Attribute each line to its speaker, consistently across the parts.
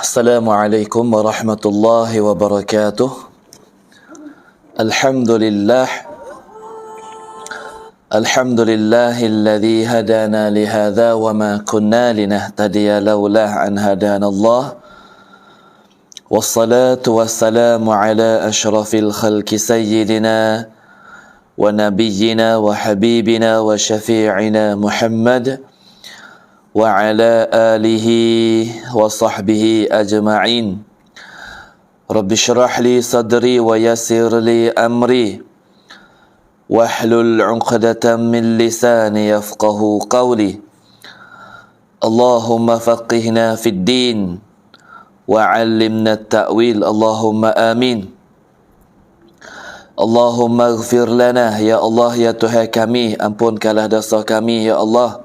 Speaker 1: Assalamualaikum warahmatullahi wabarakatuh. Alhamdulillah. Alhamdulillahilladzi hadana lihadza wa ma kunna linahtadiya laula an hadanallah. Wassalatu wassalamu ala asyrafil khalqi sayyidina wa nabiyyina wa habibina wa syafi'ina Muhammad wa ala alihi wa sahbihi ajma'in. Rabbi syrah li sadri wa yassir li amri wahlul 'uqdatam min lisani yafqahu qawli. Allahumma faqihna fid din wa 'allimna at-ta'wil. Allahumma amin. Allahumma ighfir lana ya Allah ya Tuhan kami, ampunkanlah dosa kami ya Allah.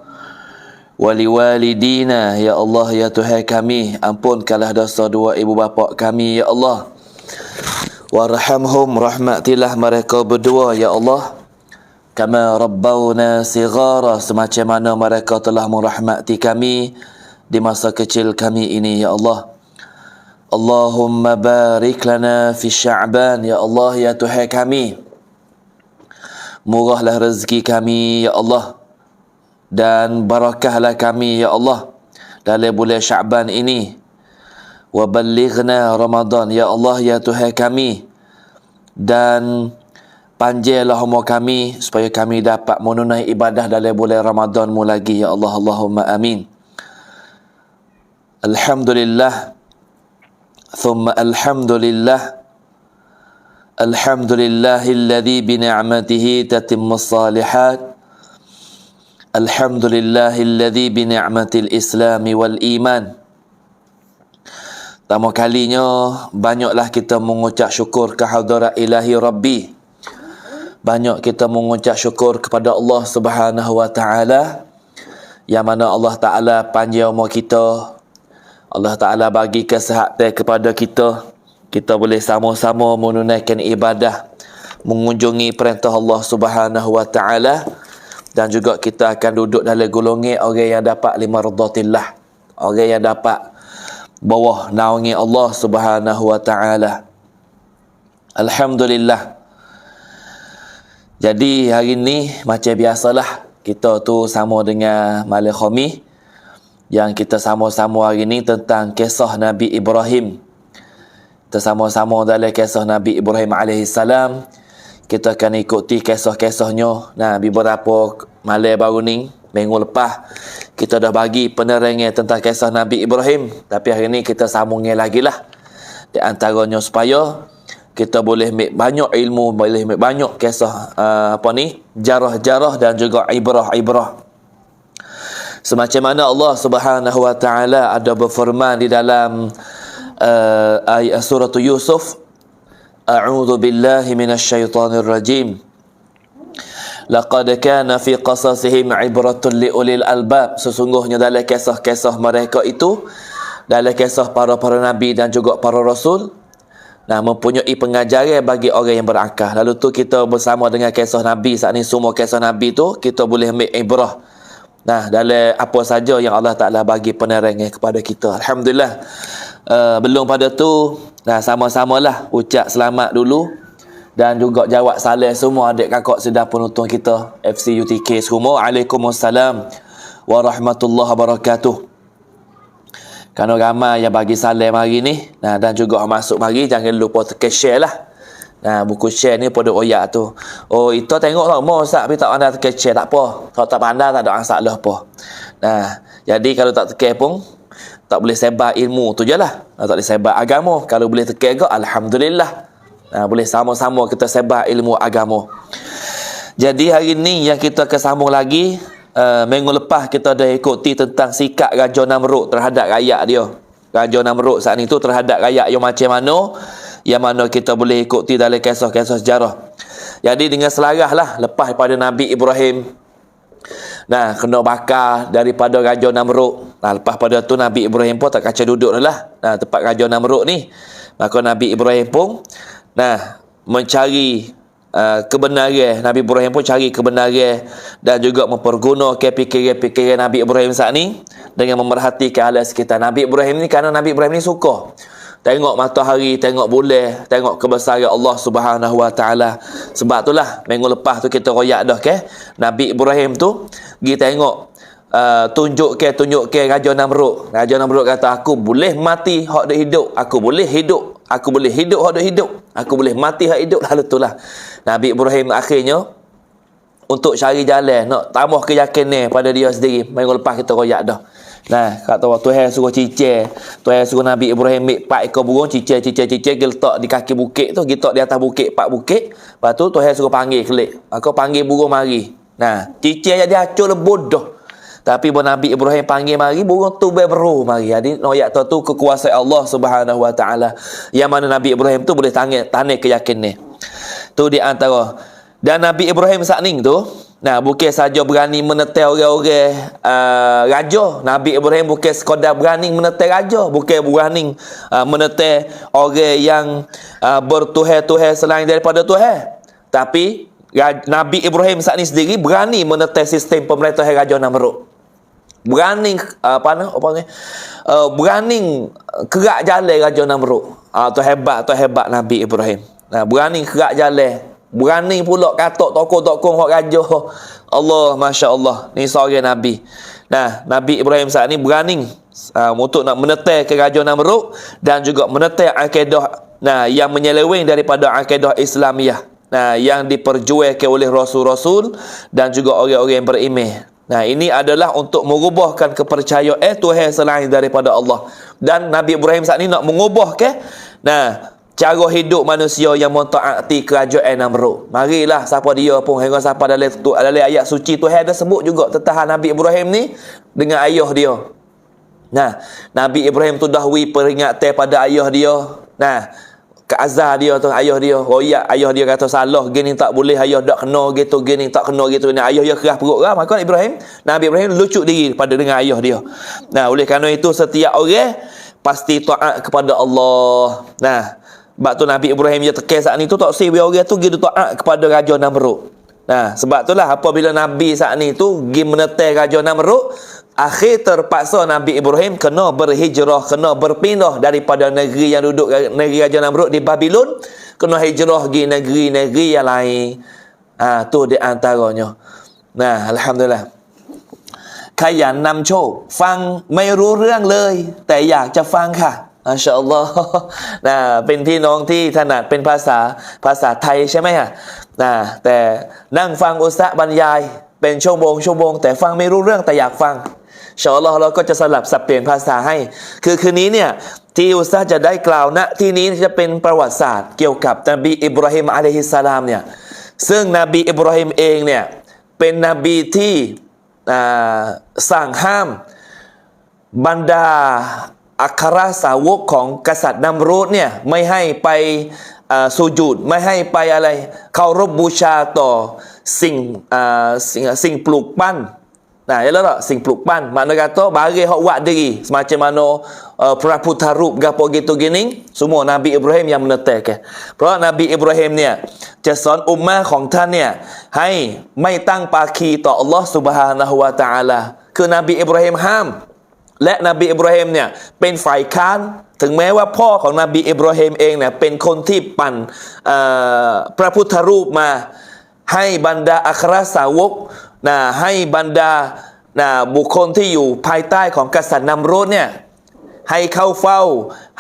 Speaker 1: Wali walidina ya Allah ya Tuhan kami, ampunkanlah dosa dua ibu bapa kami ya Allah. Warhamhum, rahmatilah mereka berdua ya Allah. Kama rabbawna sighara, semacam mana mereka telah merahmati kami di masa kecil kami ini ya Allah. Allahumma barik lana fi Sya'ban ya Allah ya Tuhan kami, murahlah rezeki kami ya Allah, dan barakahlah kami ya Allah dalam bulan Sya'ban ini. Wa ballighna Ramadan ya Allah ya Tuhan kami, dan panjanglah umur kami supaya kami dapat menunaikan ibadah dalam bulan Ramadan-Mu lagi ya Allah. Allahumma amin. Alhamdulillah thumma alhamdulillah. Alhamdulillahilladzi bi ni'matihi tatimmus shalihat. Alhamdulillahilladzi bi ni'matil islami wal iman. Pertama kalinya banyaklah kita mengucap syukur ke hadirat ilahi Rabbi. Banyak kita mengucap syukur kepada Allah Subhanahu wa taala, yang mana Allah Taala panjang umur kita. Allah Taala bagi kesihatan kepada kita. Kita boleh sama-sama menunaikan ibadah, mengunjungi perintah Allah Subhanahu wa taala, dan juga kita akan duduk dalam golongan orang yang dapat limardatillah, orang yang dapat bawah naungi Allah Subhanahu wa taala. Alhamdulillah. Jadi hari ni macam biasalah, kita tu sama dengan malam Khamis, yang kita sama-sama hari ni tentang kisah Nabi Ibrahim. Kita sama-sama dalam kisah Nabi Ibrahim AS. Kita akan ikuti kisah-kisahnya. Nah, beberapa malam baru ni, minggu lepas, kita dah bagi penerangan tentang kisah Nabi Ibrahim. Tapi hari ni kita sambungnya lagi lah. Di antaranya supaya kita boleh ambil banyak ilmu, boleh ambil banyak kisah jarah-jarah dan juga ibrah-ibrah. Semacam mana Allah Subhanahu wa taala ada berfirman di dalam ayat surah Yusuf, A'udzu billahi minasyaitonir rajim. Laqad kana fi qasasihim ibratun liulil albab. Sesungguhnya dalam kisah-kisah mereka itu, dalam kisah para nabi dan juga para rasul, mempunyai pengajaran bagi orang yang berakal. Lalu tu kita bersama dengan kisah nabi saat ni, semua kisah nabi tu kita boleh ambil ibrah. Dalam apa saja yang Allah Taala bagi penerangan kepada kita. Alhamdulillah. Belum pada tu, sama-samalah ucap selamat dulu dan juga jawab salam semua adik kakak sedar penonton kita FC UTK semua. Waalaikumsalam warahmatullahi wabarakatuh. Kerana ramai yang bagi salam hari ni, dan juga masuk mari, jangan lupa tekan share lah. Buku share ni pada oyak tu. Oh, itu tengok lah mau Ustaz, tapi tak pandai tekan share, tak apa. Kalau tak pandai tak ada masalah apa. Jadi kalau tak tekan pun tak boleh sebar ilmu tu je lah. Tak boleh sebar agama. Kalau boleh tekan ke, alhamdulillah. Boleh sama-sama kita sebar ilmu agama. Jadi hari ni yang kita akan sambung lagi. Minggu lepas kita dah ikuti tentang sikap Raja Namrud terhadap rakyat dia. Raja Namrud saat ni tu terhadap rakyat yang macam mana, yang mana kita boleh ikuti dalam kisah-kisah sejarah. Jadi dengan selarah lah, lepas daripada Nabi Ibrahim kena bakar daripada Raja Namrud. Lepas pada tu Nabi Ibrahim pun tak kacau duduk lah tempat Raja Namrud ni. Maka Nabi Ibrahim pun mencari kebenaran. Nabi Ibrahim pun cari kebenaran dan juga mempergunakan fikiran-fikiran Nabi Ibrahim saat ni dengan memerhatikan alam sekitar. Nabi Ibrahim ni, kerana Nabi Ibrahim ni suka tengok matahari, tengok bulan, tengok kebesaran Allah Subhanahu Wa Taala. Sebab itulah minggu lepas tu kita royak dah ke Nabi Ibrahim tu pergi tengok, tunjuk ke Raja Namrud. Raja Namrud kata, aku boleh mati hak dak hidup, aku boleh hidup, aku boleh hidup hak dak hidup, aku boleh mati hak hidup. Lalu itulah Nabi Ibrahim akhirnya untuk cari jalan nak tambah keyakinan pada dia sendiri. Minggu lepas kita royak dah. Nah, kata Tuhan suruh cicir, Tuhan suruh Nabi Ibrahim ambil 4 ekor burung, cicir, letak di kaki bukit tu, letak di atas bukit, 4 bukit. Lepas tu Tuhan suruh panggil kelik. Aku panggil burung mari. Nah, cicir jadi hancur lebur dah. Tapi bila Nabi Ibrahim panggil mari, burung tu berberuh mari. Jadi noyak tu kekuasaan Allah Subhanahu Wa Taala. Yang mana Nabi Ibrahim tu boleh tanya keyakinan. Tu di antara. Dan Nabi Ibrahim saat ni tu, nah, bukan saja berani menetai orang-orang raja. Nabi Ibrahim bukan sekadar berani menetai raja, bukan berani menetai orang yang bertuhan-tuhan selain daripada Tuhan. Tapi Nabi Ibrahim saat ni sendiri berani menetai sistem pemerintahan Raja Namrud. Berani berani kerak jalan Raja Namrud. Tu hebat Nabi Ibrahim. Nah, berani kerak jalan. Berani pula katok tokoh-tokoh hak raja. Allah, Masya Allah. Ni seorang Nabi. Nah, Nabi Ibrahim saat ni berani untuk nak menetai ke Raja Namrud dan juga menetai akidah yang menyeleweng daripada akidah Islamiah. Nah, yang diperjuangkan oleh Rasul-Rasul dan juga orang-orang yang beriman. Nah, ini adalah untuk mengubahkan kepercayaan Tuhan selain daripada Allah. Dan Nabi Ibrahim saat ni nak mengubahkan cara hidup manusia yang mentaati kerajaan Namrud. Marilah siapa dia pun, hingga siapa dalam ayat suci Tuhan ada sebut juga tentang Nabi Ibrahim ni dengan ayah dia. Nah, Nabi Ibrahim tu dahului peringatan pada ayah dia. Nah, ke azar dia tu, ayah dia royak, ayah dia kata salah gini tak boleh, ayah tak kena gitu, gini tak kena gitu. Nah, ayah dia kerah perut lah. Maka Nabi Ibrahim lucuk diri pada dengan ayah dia. Nah, oleh kerana itu setiap orang pasti taat kepada Allah. Nah, sebab tu Nabi Ibrahim dia tekan saat ni tu tak sih orang tu pergi taat kepada Raja Namrud. Nah, sebab itulah apabila Nabi saat ni tu pergi menetai Raja Namrud, akhir terpaksa Nabi Ibrahim kena berhijrah, kena berpindah daripada negeri yang duduk negeri Raja Namrud di Babylon, kena hijrah pergi negeri-negeri yang lain. Tu di antaranya. Nah, alhamdulillah. ใครอยากนำโชคฟังไม่รู้เรื่องเลยแต่อยากจะฟังค่ะ มาชาอัลลอฮ์เป็นพี่น้องที่ถนัดเป็นภาษาไทยใช่ไหมฮะแต่นั่งฟังอุสตะบรรยายเป็นชั่วโมงแต่ฟังไม่รู้เรื่องแต่อยากฟังอินชาอัลลอฮ์เราก็จะสลับสับเปลี่ยนภาษาให้คือคืนนี้เนี่ยที่อุสตะจะได้กล่าวณที่นี้จะเป็นประวัติศาสตร์เกี่ยวกับนบีอิบราฮิมอะลัยฮิสสลามเนี่ยซึ่งนบีอิบราฮิมเองเนี่ยเป็นนบีที่สั่งห้ามบรรดาอัครสาวกของกษัตริย์นัมรูดเนี่ยไม่ให้ไปสุญูดไม่ให้ไปอะไรเคารพบูชาต่อสิ่งปลูกปั้นialah tak sing peluk pan makna kata bagi hak buat diri semacam mana praputarrup gapo gitu gini semua Nabi Ibrahim yang menetek เพราะ Nabi Ibrahim เนี่ยจะสอนอุมมะห์ของท่านเนี่ยให้ไม่ตั้งภาคีต่อ Allah Subhanahu Wa Taala คือ Nabi Ibrahim ห้ามและ Nabi Ibrahim เนี่ยเป็นฝ่ายค้านถึงแม้ว่าพ่อของ Nabi Ibrahim เองเนี่ยเป็นคนที่ปั่นพระพุทธรูปมาให้บรรดาอัครสาวกให้บรรดาบุคคลที่อยู่ภายใต้ของกษัตริย์นัมรูดเนี่ยให้เข้าเฝ้า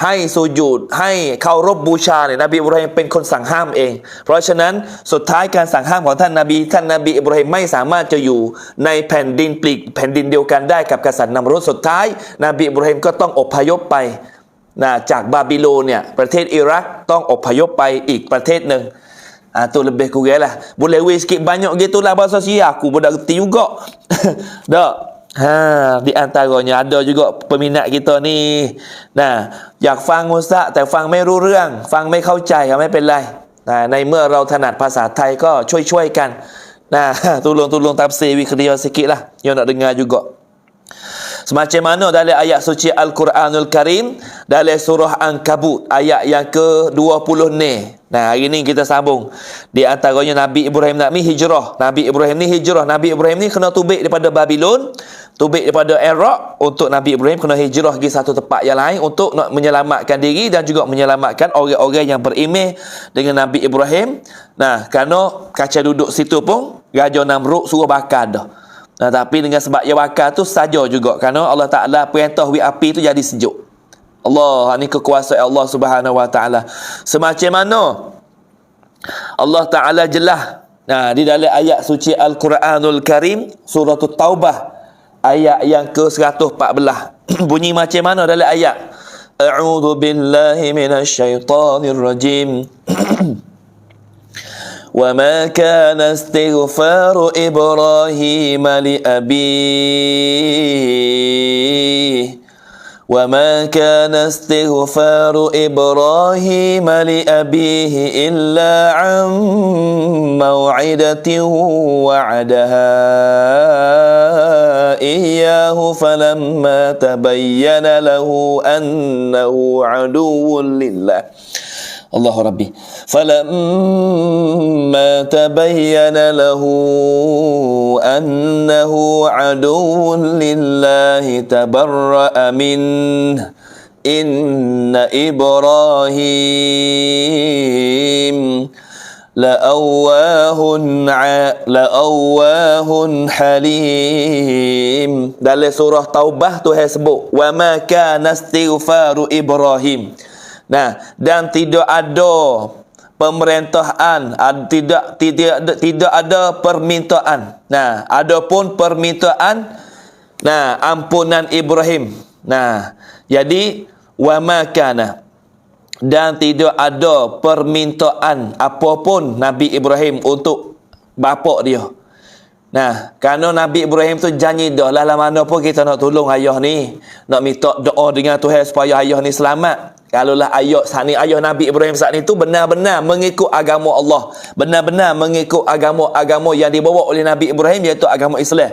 Speaker 1: ให้สุญูดให้เคารพบูชาเนี่ยนบีอิบราฮิมเป็นคนสั่งห้ามเองเพราะฉะนั้นสุดท้ายการสั่งห้ามของท่านนบีอิบราฮิมไม่สามารถจะอยู่ในแผ่นดินปลีกแผ่นดินเดียวกันได้กับกษัตริย์นัมรูดสุดท้ายนบีอิบราฮิมก็ต้องอพยพไปจากบาบิโลนเนี่ยประเทศอิรักต้องอพยพไปอีกประเทศหนึ่งtu lebih kurang lah boleh weh sikit banyak gitu lah bahasa Sia aku pun dah reti juga tak di antaranya ada juga peminat kita ni อยากฟังอุสตะแต่ฟังไม่รู้เรื่องฟังไม่เข้าใจไม่เป็นไรในเมื่อเราถนัดภาษาไทยก็ช่วยกันtolong tafsir wikriya sikit lah yang nak dengar juga semacam mana dalam ayat suci Al-Quranul Karim dalam surah Ankabut ayat yang ke-20 ni Nah, hari ni kita sambung. Di antaranya Nabi Ibrahim hijrah. Nabi Ibrahim ni hijrah. Nabi Ibrahim ni kena tubik daripada Babylon, tubik daripada Iraq. Untuk Nabi Ibrahim kena hijrah pergi satu tempat yang lain untuk nak menyelamatkan diri dan juga menyelamatkan orang-orang yang berimeh dengan Nabi Ibrahim. Nah, kerana kaca duduk situ pun Raja Namrud suruh bakar dah. Nah, tapi dengan sebab dia bakar tu saja juga, kerana Allah Ta'ala perintah api tu jadi sejuk. Allah, ni kekuasaan Allah Subhanahu Wa Ta'ala. Semacam mana Allah Ta'ala jelas di dalam ayat suci Al-Quranul Karim, surah Taubah ayat yang ke-114. Bunyi macam mana dalam ayat? A'udzu billahi minasyaitonir rajim. وَمَا كَانَ اسْتِغْفَارُ إِبْرَاهِيمَ لِأَبِيهِ وَمَا كَانَ اسْتِغْفَارُ إِبْرَاهِيمَ لِأَبِيهِ إِلَّا عَنْ مَوْعِدَةٍ وَعَدَهَا إِيَّاهُ فَلَمَّا تَبَيَّنَ لَهُ أَنَّهُ عَدُوٌّ لِلَّهِ الله ربي فلما تبين له أنه عدو لله تبرأ منه إن إبراهيم لأواه حليم. Dalam surah Taubah Tuhan sebut wa ma kana istighfaru Ibrahim. Nah, dan tidak ada pemerintahan, tidak ada permintaan. Nah, adapun permintaan, ampunan Ibrahim. Nah, jadi wa ma kana, dan tidak ada permintaan apapun Nabi Ibrahim untuk bapa dia. Nah, kerana Nabi Ibrahim tu janji dah lah mana pun kita nak tolong ayah ni, nak minta doa dengan Tuhan supaya ayah ni selamat. Kalaulah ayah Nabi Ibrahim saat ni tu benar-benar mengikut agama Allah, benar-benar mengikut agama yang dibawa oleh Nabi Ibrahim, iaitu agama Islam.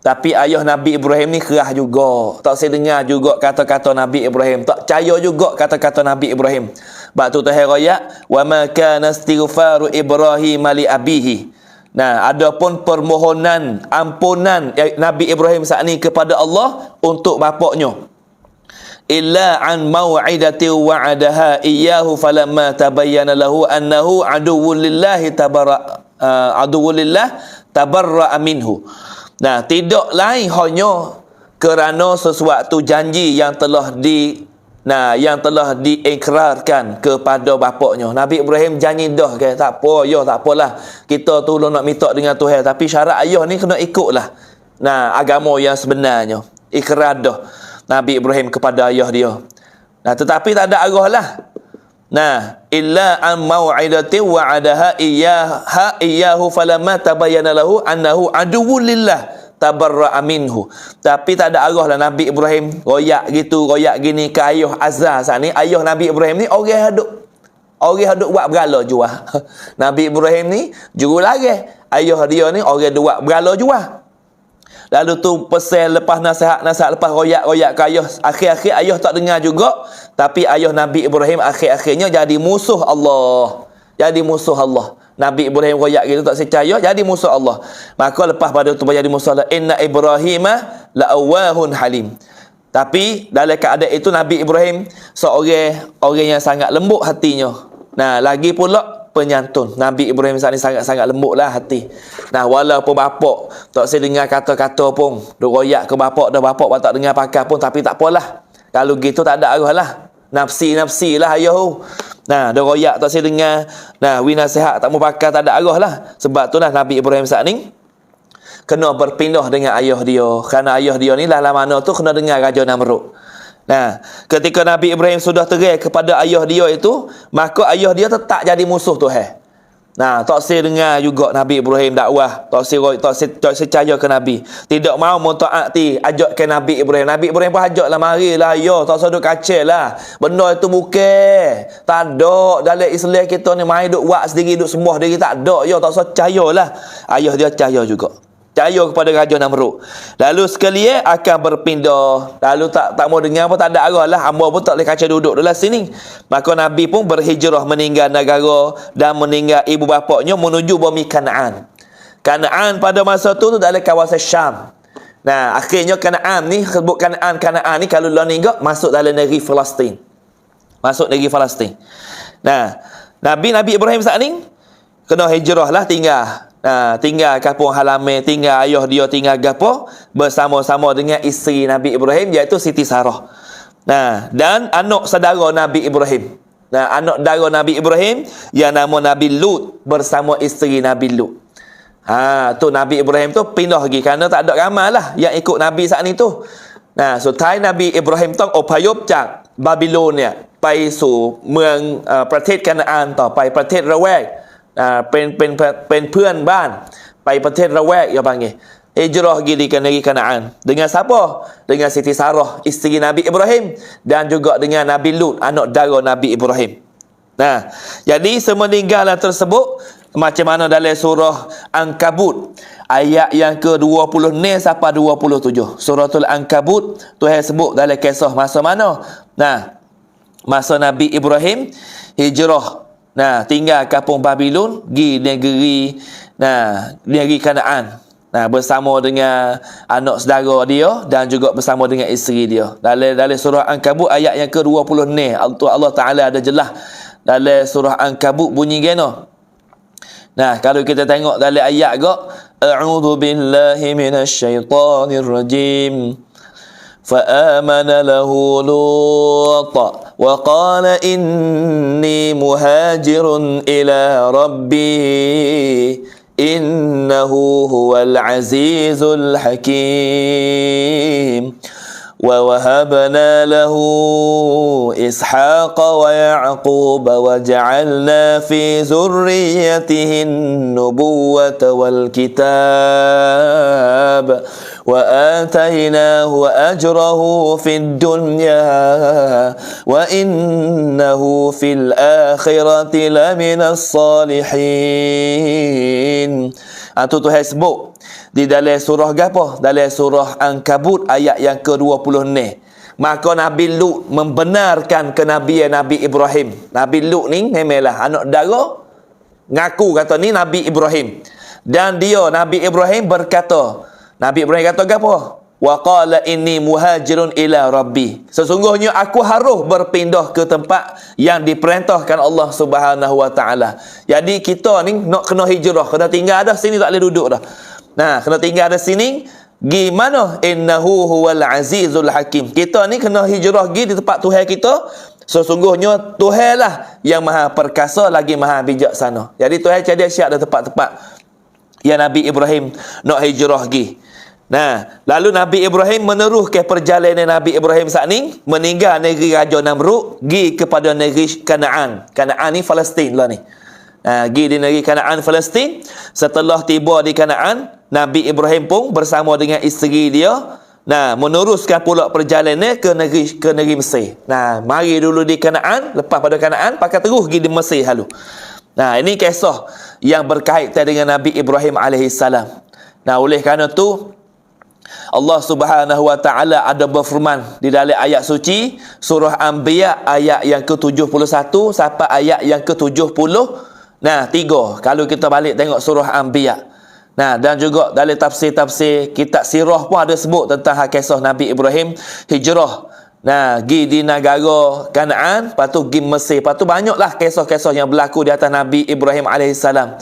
Speaker 1: Tapi ayah Nabi Ibrahim ni kerah juga, tak saya dengar juga kata-kata Nabi Ibrahim, tak percaya juga kata-kata Nabi Ibrahim. Sebab tu Tuhan royak wa ma kana istighfaru Ibrahim li abihi. Nah, adapun permohonan ampunan Nabi Ibrahim saat ni kepada Allah untuk bapaknya, illa an mau'idati wa'adaha iyyahu falamma tabayyana lahu annahu aduwwun lillahi tabarra'a minhu. Nah, tidak lain hanya kerana sesuatu janji yang telah diikrarkan kepada bapaknya. Nabi Ibrahim janji dah ke, tak apa, tak apalah, kita tolong nak minta dengan Tuhan, tapi syarat ayah ni kena ikutlah agama yang sebenarnya. Ikrar dah Nabi Ibrahim kepada ayah dia. Nah, tetapi tak ada arah lah. Nah, illa an mau'idati wa'adaha iyyahu falamma tabayyana lahu annahu aduwwun lillah tabarra'a minhu. Tapi tak ada arah lah Nabi Ibrahim royak gini ke ayah Azar saat ni. Ayah Nabi Ibrahim ni orang haduk buat berala jual. Nabi Ibrahim ni juru lari. Ayah dia ni orang buat berala jual. Lalu tu pesan lepas nasihat lepas royak ke ayah, akhir-akhir ayah tak dengar juga, tapi ayah Nabi Ibrahim akhir-akhirnya jadi musuh Allah. Nabi Ibrahim royak gitu tak percaya, jadi musuh Allah. Maka lepas pada tu jadi musuh Allah, inna Ibrahima la'awahun halim. Tapi dalam keadaan itu Nabi Ibrahim orang yang sangat lembut hatinya. Nah, lagi pula penyantun. Nabi Ibrahim saat ni sangat lembutlah hati. Nah, walaupun bapak tak saya dengar kata-kata pun, dia royak ke bapak tak dengar pakar pun, tapi tak apalah. Kalau gitu tak ada arah lah. Nafsi lah ayah tu. Nah, dia royak tak saya dengar. Nah, nasihat tak mau pakar, tak ada arah lah. Sebab tu lah Nabi Ibrahim saat ni kena berpindah dengan ayah dia. Kerana ayah dia ni lah mana tu kena dengar Raja Namrud. Nah, ketika Nabi Ibrahim sudah terai kepada ayah dia itu, maka ayah dia tetap jadi musuh Tuhan. Nah, tak saya dengar juga Nabi Ibrahim dakwah, tak saya percaya ke Nabi. Tidak mau mentaati ajak ke Nabi Ibrahim. Nabi Ibrahim pun ajaklah, marilah ayah, tak usah duk kacau lah. Benda itu bukan. Tak ada dalam Islam kita ni mai duk buat sendiri, duk sembah diri, tak ada. Ya, tak usah percayalah. Ayah dia percaya juga. Percaya kepada Raja Namrud. Lalu sekalian akan berpindah. Lalu tak mau dengar pun tak ada arah lah. Hamba pun tak boleh kaca duduk dalam sini. Maka Nabi pun berhijrah meninggal negara dan meninggal ibu bapaknya menuju bumi Kanaan. Kanaan pada masa tu dalam kawasan Syam. Nah, akhirnya Kanaan ni, sebut Kanaan ni kalau lah ni masuk dalam negeri Palestin. Masuk negeri Palestin. Nah, Nabi Ibrahim saat ni kena hijrah lah tinggal. Tinggal kampung halaman, tinggal ayah dia, tinggal gapo bersama-sama dengan isteri Nabi Ibrahim iaitu Siti Sarah. Dan anak saudara Nabi Ibrahim. Anak saudara Nabi Ibrahim yang nama Nabi Lut bersama isteri Nabi Lut. Tu Nabi Ibrahim tu pindah lagi kerana tak ada ramai lah yang ikut Nabi saat ni tu. So tai Nabi Ibrahim tu อพยพจากบาบิโลนเนี่ยไปสู่เมืองประเทศกานาอันต่อไปประเทศระแวกเป็นเพื่อนบ้านไปประเทศระแวกya panggil hijrah pergi di negeri Kanaan dengan siapa? Dengan Siti Sarah isteri Nabi Ibrahim dan juga dengan Nabi Lut anak dara Nabi Ibrahim. Jadi semeninggalan tersebut macam mana dalam surah Ankabut ayat yang ke-20 ni sampai 27. Suratul Ankabut Tuhan sebut dalam kisah masa mana? Masa Nabi Ibrahim hijrah tinggal kampung Babilon pergi negeri Kanaan. Bersama dengan anak saudara dia dan juga bersama dengan isteri dia. Dalam surah Ankabut ayat yang ke-20 ni Allah Taala ada jelas dalam surah Ankabut bunyi gano. Kalau kita tengok dalam ayat a'udzu billahi minasyaitonir rajim. فآمن له لوط وقال إني مهاجر إلى ربي إنه هو العزيز الحكيم ووهبنا له إسحاق ويعقوب وجعلنا في ذريته النبوة والكتاب وآتيناه أجره في الدنيا وإنه في الآخرة لمن الصالحين. Itu Tuhan sebut di dalam surah apa? Dalam surah Ankabut ayat yang ke-20 ni. Maka Nabi Lut membenarkan kenabian Nabi Ibrahim. Nabi Lut ni memanglah anak dara, ngaku kata ni Nabi Ibrahim. Dan dia Nabi Ibrahim berkata, Nabi Ibrahim kata apa? Wa qala inni muhajirun ila rabbi. Sesungguhnya aku harus berpindah ke tempat yang diperintahkan Allah Subhanahu wa taala. Jadi kita ni nak kena hijrah, kena tinggal dah sini, tak boleh duduk dah. Kena tinggal dah sini. Gimana? Innahu huwal azizul hakim. Kita ni kena hijrah pergi di tempat Tuhan kita. Sesungguhnya Tuhan lah yang maha perkasa lagi maha bijaksana. Jadi Tuhan cadia siap di tempat-tempat yang Nabi Ibrahim nak hijrah pergi. Lalu Nabi Ibrahim meneruskan perjalanan Nabi Ibrahim saat ni meninggal negeri Raja Namrud pergi kepada negeri Kanaan. Kanaan ni Palestin lah ni. Pergi di negeri Kanaan Palestin. Setelah tiba di Kanaan, Nabi Ibrahim pun bersama dengan isteri dia meneruskan pula perjalanan ke negeri Mesir. Mari dulu di Kanaan, lepas pada Kanaan pakai terus pergi di Mesir lalu. Ini kisah yang berkaitan dengan Nabi Ibrahim alaihissalam. Oleh kerana tu Allah Subhanahu wa taala ada berfirman di dalam ayat suci surah Anbiya ayat yang ke-71 sampai ayat yang ke-73. Kalau kita balik tengok surah Anbiya. Dan juga dalam tafsir-tafsir kitab sirah pun ada sebut tentang kisah Nabi Ibrahim hijrah. Pergi di negara Kanaan, lepas tu pergi Mesir. Lepas tu banyaklah kisah-kisah yang berlaku di atas Nabi Ibrahim alaihissalam.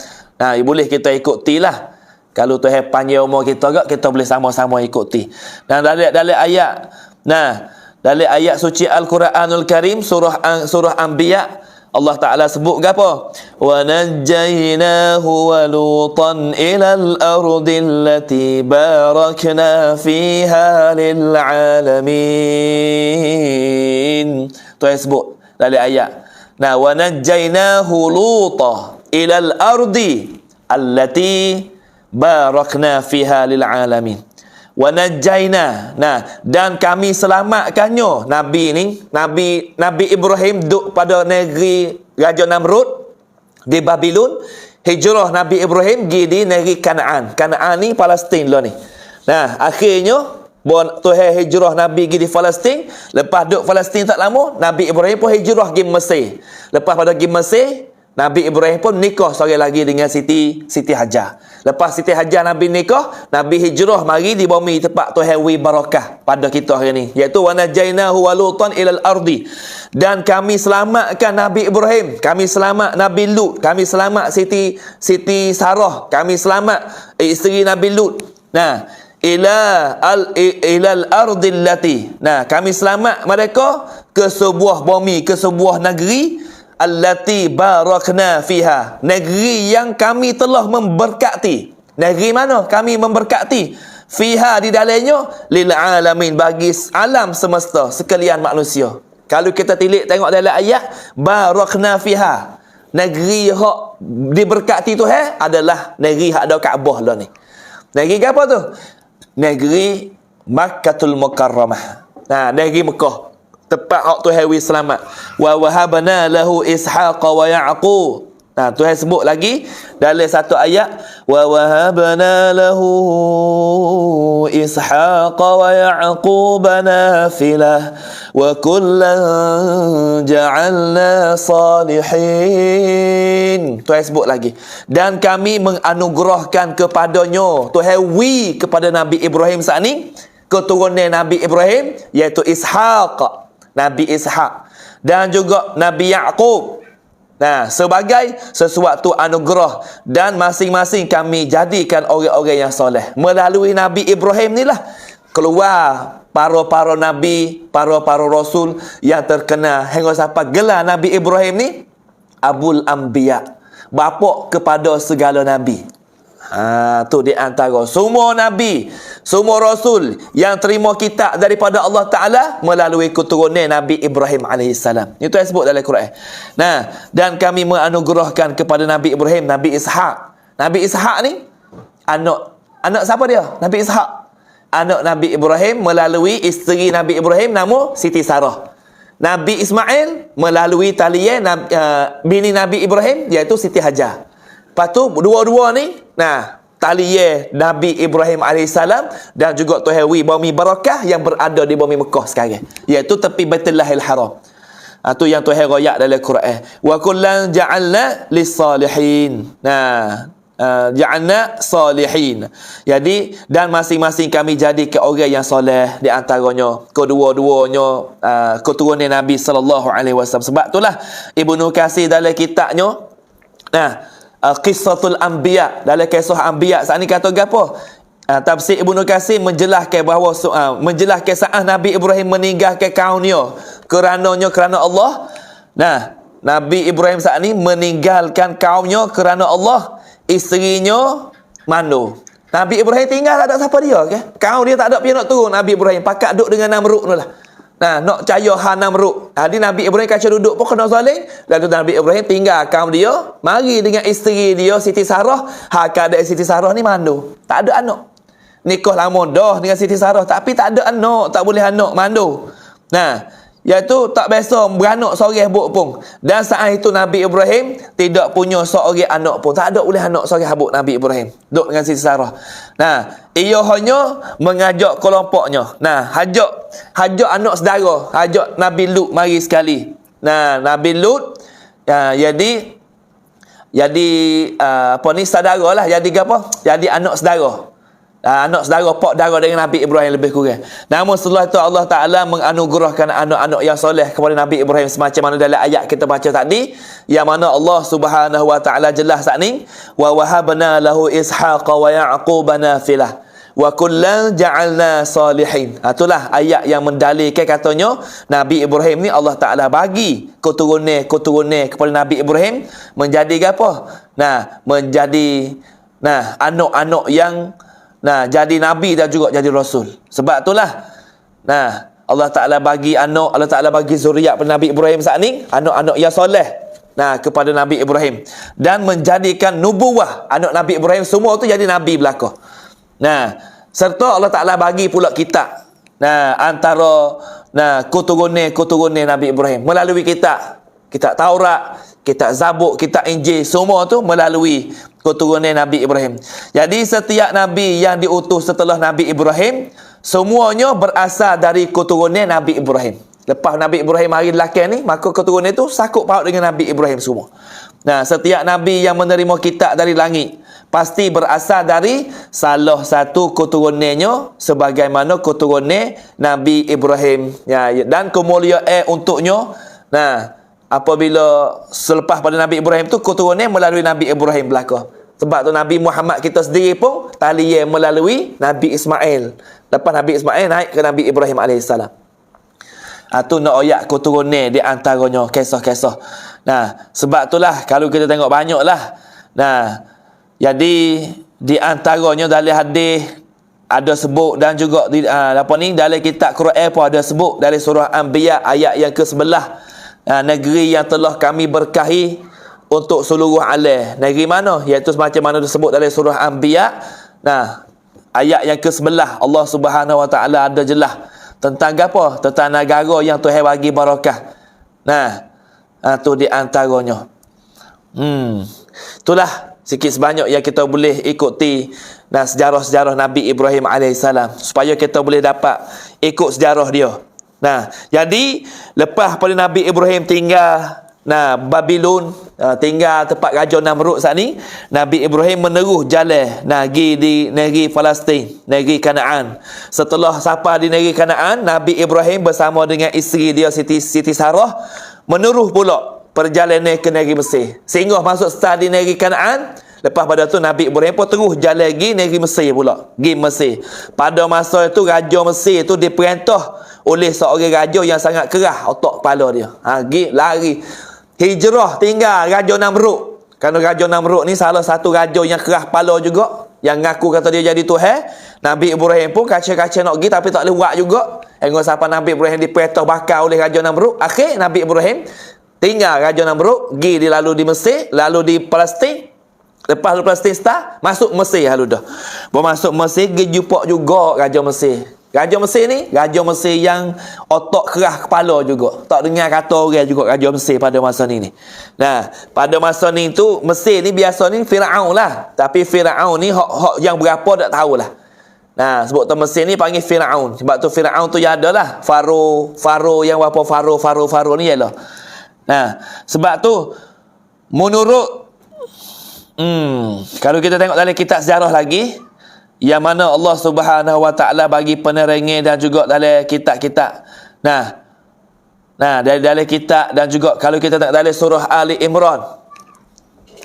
Speaker 1: Boleh kita ikuti lah. Kalau Tuhan panjang umur kita boleh sama-sama ikuti. Dan dalam ayat dalam ayat suci Al-Quranul Karim surah Anbiya Allah Ta'ala sebut apa? Wa najjaynahu wa lutan ilal ardi allati barakna fiha lil alamin. Tuhan sebut dalam ayat. Wa najjaynahu lutan ilal ardi allati barakna fiha lil alamin. Wa najjayna. Dan kami selamatkannya Nabi Ibrahim duduk pada negeri Raja Namrud di Babilon, hijrah Nabi Ibrahim pergi di negeri Kanaan. Kanaan ni Palestin lah ni. Nah, akhirnya Tuhan hijrah Nabi pergi di Palestin. Lepas duduk Palestin tak lama, Nabi Ibrahim pun hijrah pergi Mesir. Lepas pada pergi Mesir, Nabi Ibrahim pun nikah seorang lagi dengan Siti Hajar. Lepas Siti Hajar Nabi nikah, Nabi hijrah mari di bumi tempat Tuhan wi barakah pada kita hari ni, iaitu wa najainahu wa lutan ilal ardi. Dan kami selamatkan Nabi Ibrahim, kami selamat Nabi Lut, kami selamat Siti Sarah, kami selamat isteri Nabi Lut. Nah, ilal ardi allati. Nah, kami selamat mereka ke sebuah bumi, ke sebuah negeri allati barakna fiha, negeri yang kami telah memberkati. Negeri mana kami memberkati? Fiha, di dalamnya, lil alamin, bagi alam semesta sekalian manusia. Kalau kita tilik tengok dalam ayat barakna fiha, negeri hak diberkati tu adalah negeri hak ada Kaabah lah ni. Negeri apa tu? Negeri Makkatul Mukarramah. Nah, negeri Mekah, tempat hak Tuhan wi selamat. Wa wahabna lahu Ishaqa wa Ya'qub. Nah, Tuhan sebut lagi dalam satu ayat, wa wahabna lahu Ishaqa wa Ya'qub nafilah wa kullan ja'alna salihin. Tuhan sebut lagi, dan kami menganugerahkan kepadanya, Tuhan wi kepada Nabi Ibrahim saat ni, keturunan Nabi Ibrahim, iaitu Ishaq, Nabi Ishaq, dan juga Nabi Ya'qub. Nah, sebagai sesuatu anugerah, dan masing-masing kami jadikan orang-orang yang soleh. Melalui Nabi Ibrahim ni lah keluar para nabi, para rasul yang terkenal. Hingga sampai gelar Nabi Ibrahim ni Abul Anbiya, bapa kepada segala nabi. Tu di antara semua nabi, semua rasul yang terima kitab daripada Allah Ta'ala melalui keturunan Nabi Ibrahim AS. Itu yang sebut dalam Quran. Nah, dan kami menganugerahkan kepada Nabi Ibrahim Nabi Ishaq. Nabi Ishaq ni anak siapa dia? Nabi Ishaq anak Nabi Ibrahim melalui isteri Nabi Ibrahim, nama Siti Sarah. Nabi Ismail melalui talian bini Nabi Ibrahim, iaitu Siti Hajar. Lepas tu dua-dua ni, nah, talian Nabi Ibrahim AS dan juga Tuhan wi bumi barakah yang berada di bumi Mekah sekarang, iaitu tepi Baitullahil Haram. Tu yang Tuhan royak dalam Quran. Wa kullan ja'alna lis-salihin. Nah, ja'alna salihin. Jadi, dan masing-masing kami jadikan orang yang soleh, di antaranya kedua-duanya keturunan Nabi sallallahu alaihi wasallam. Sebab itulah Ibnu Katsir dalam kitabnya, nah, Qissatul Anbiya, dalam kisah Anbiya saat ni kata apa? Tafsir Ibnu Katsir menjelaskan bahawa menjelaskan saat Nabi Ibrahim meninggalkan kaumnya kerana Allah. Nah, Nabi Ibrahim saat ni meninggalkan kaumnya kerana Allah. Isterinya mandu. Nabi Ibrahim tinggal, tak ada siapa dia ke? Kaum dia tak ada pergi nak turun Nabi Ibrahim, pakat duduk dengan Namrud tu lah. Nah, nak percaya Namrud. Jadi Nabi Ibrahim kacau duduk pun kena zalim. Lalu Nabi Ibrahim tinggal kaum dia, mari dengan isteri dia Siti Sarah. Keadaan Siti Sarah ni mandu, tak ada anak. Nikah lama dah dengan Siti Sarah, tapi tak ada anak, tak boleh anak, mandu. Nah, iaitu tak biasa beranak seorang habuk pun. Dan saat itu Nabi Ibrahim tidak punya seorang anak pun, tak ada boleh anak seorang habuk Nabi Ibrahim duduk dengan Siti Sarah. Nah, ia hanya mengajak kelompoknya. Nah, hajak anak saudara, hajak Nabi Lut mari sekali. Nah, Nabi Lut jadi apa ni, saudara lah, jadi apa? Jadi anak saudara. Anak saudara pak dara dengan Nabi Ibrahim lebih kurang. Namun setelah itu Allah Ta'ala menganugerahkan anak-anak yang soleh kepada Nabi Ibrahim, semacam mana dalam ayat kita baca tadi, yang mana Allah Subhanahu Wa Ta'ala jelas saat ni, wa wahabna lahu Ishaqa wa Ya'qub nafilah wa kullan ja'alna salihin. Itulah ayat yang mendalilkan katanya Nabi Ibrahim ni Allah Ta'ala bagi keturunan kepada Nabi Ibrahim menjadi apa? Nah, menjadi anak-anak yang jadi nabi dan juga jadi rasul. Sebab itulah Allah Ta'ala bagi anak, Allah Ta'ala bagi zuriat pada Nabi Ibrahim saat ni, anak-anak yang soleh kepada Nabi Ibrahim, dan menjadikan nubuwah anak Nabi Ibrahim semua tu jadi nabi belaka. Serta Allah Ta'ala bagi pula kitab antara keturunan Nabi Ibrahim melalui kitab. kitab Taurat, kitab Zabur, kitab Injil, semua tu melalui keturunan Nabi Ibrahim. Jadi setiap Nabi yang diutus setelah Nabi Ibrahim, semuanya berasal dari keturunan Nabi Ibrahim. Lepas Nabi Ibrahim hari belakang ni, maka keturunan itu sakut paut dengan Nabi Ibrahim semua. Nah, setiap Nabi yang menerima kitab dari langit, pasti berasal dari salah satu keturunannya sebagaimana keturunan Nabi Ibrahim. Ya, dan kemuliaan untuknya, nah, apabila selepas pada Nabi Ibrahim tu, keturunan melalui Nabi Ibrahim belaka. Sebab tu Nabi Muhammad kita sendiri pun talian melalui Nabi Ismail. Lepas Nabi Ismail naik ke Nabi Ibrahim AS. Tu nak ayat keturunan di antaranya kisah-kisah. Nah, sebab itulah kalau kita tengok banyaklah. Nah, jadi di antaranya dalam hadis ada sebut dan juga di dalam kitab Quran pun ada sebut dari surah Anbiya ayat yang ke-11. Negeri yang telah kami berkahi untuk seluruh alam. Negeri mana? Iaitu semacam mana disebut dalam surah Anbiya. Nah, ayat yang ke-11 Allah Subhanahu Wa Taala ada jelas tentang apa? Tentang negara yang Tuhan bagi barakah. Nah, tu di antaranya. Itulah sikit sebanyak yang kita boleh ikuti sejarah-sejarah Nabi Ibrahim AS, supaya kita boleh dapat ikut sejarah dia. Nah, jadi lepas pada Nabi Ibrahim tinggal Babylon, tinggal tempat Raja Namrud saat ni, Nabi Ibrahim meneruh jalan pergi di negeri Palestin, negeri Kanaan. Setelah sampai di negeri Kanaan, Nabi Ibrahim bersama dengan isteri dia Siti Sarah meneruh pula perjalanan ke negeri Mesir, sehingga masuk start di negeri Kanaan. Lepas pada tu Nabi Ibrahim pun terus jalan pergi negeri Mesir pula, pergi Mesir. Pada masa itu Raja Mesir tu diperintah oleh seorang raja yang sangat keras otak kepala dia. Pergi lari hijrah tinggal Raja Namrud. Kerana Raja Namrud ni salah satu raja yang keras kepala juga, yang ngaku kata dia jadi Tuhan. Nabi Ibrahim pun kaca-kaca nak pergi tapi tak boleh buat juga. Hingga sampai Nabi Ibrahim diperintah bakar oleh Raja Namrud. Akhir Nabi Ibrahim tinggal Raja Namrud, pergi lalu di Mesir, lalu di Palestin. Lepas Palestin start, masuk Mesir lalu dah. Masuk Mesir, pergi jumpa juga Raja Mesir. Raja Mesir ni, Raja Mesir yang otak keras kepala juga. Tak dengar kata orang juga Raja Mesir pada masa ni. Nah, pada masa ni tu, Mesir ni biasa ni Firaun lah. Tapi Firaun ni hak yang berapa tak tahulah. Nah, sebab tu Mesir ni panggil Firaun. Sebab tu Firaun tu yang ada lah. Faro yang berapa Faro ni ialah. Nah, sebab tu menurut kalau kita tengok dalam kitab sejarah lagi, yang mana Allah Subhanahu Wa Taala bagi penerangan dan juga dalam kitab-kitab. Nah, dari dalam kitab dan juga kalau kita tengok dalam surah Ali Imran.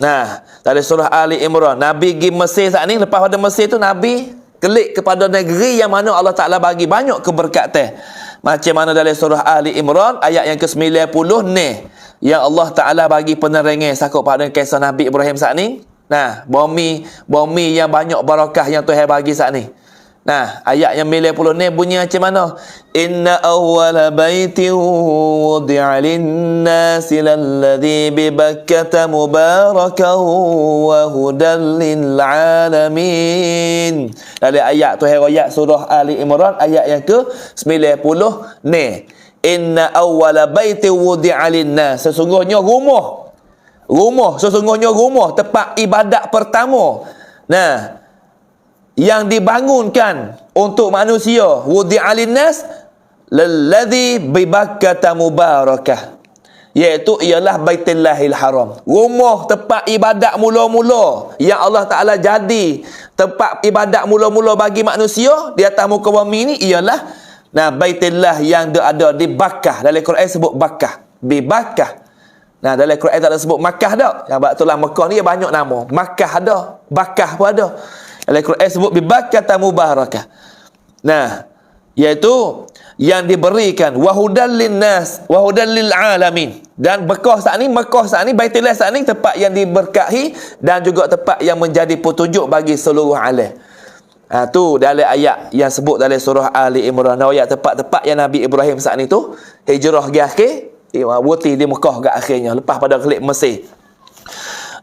Speaker 1: Nah, dalam surah Ali Imran, Nabi pergi Mesir saat ni, lepas pada Mesir tu Nabi kelik kepada negeri yang mana Allah Taala bagi banyak keberkatan. Macam mana dalam surah Ali Imran ayat yang ke-90 ni, yang Allah Taala bagi penerangan sakut pada kisah Nabi Ibrahim saat ni. Nah, bumi yang banyak barakah yang Tuhan bagi saat ni. Nah, ayat yang 90 ni bunyi macam mana? Inna awwala baitin wudi'a lin-nasi lalladhi bi Bakkah mubarakan wa hudan lil-alamin. Dalam ayat tu ayat surah Ali Imran ayat yang ke-90 ni. Inna awwala baitin wudi'a lin-nas, sesungguhnya rumah tempat ibadat pertama yang dibangunkan untuk manusia, wudi'a lin-nas lalladhi bi Bakkah mubarakah, iaitu ialah Baitullahil Haram, rumah tempat ibadat mula-mula yang Allah Ta'ala jadi tempat ibadat mula-mula bagi manusia di atas muka bumi ni ialah Baitullah yang ada di Bakkah. Dalam Quran sebut Bakkah, bi Bakkah. Nah, dalam Quran tak ada sebut Makkah dak. Yang betulah Mekah ni banyak nama. Makkah ada, Bakkah pun ada. Dalam Quran sebut bi Bakkah mubarakah. Nah, iaitu yang diberikan wahudal linnas wahudal lil alamin. Dan Mekah saat ni Baitullah saat ni tempat yang diberkahi dan juga tempat yang menjadi petunjuk bagi seluruh alam. Tu dalam ayat yang sebut dalam surah Ali Imran, ayat tempat-tempat yang Nabi Ibrahim saat ni tu hijrah ke akhir, wuti di Mekah ke akhirnya lepas pada kelik Mesir.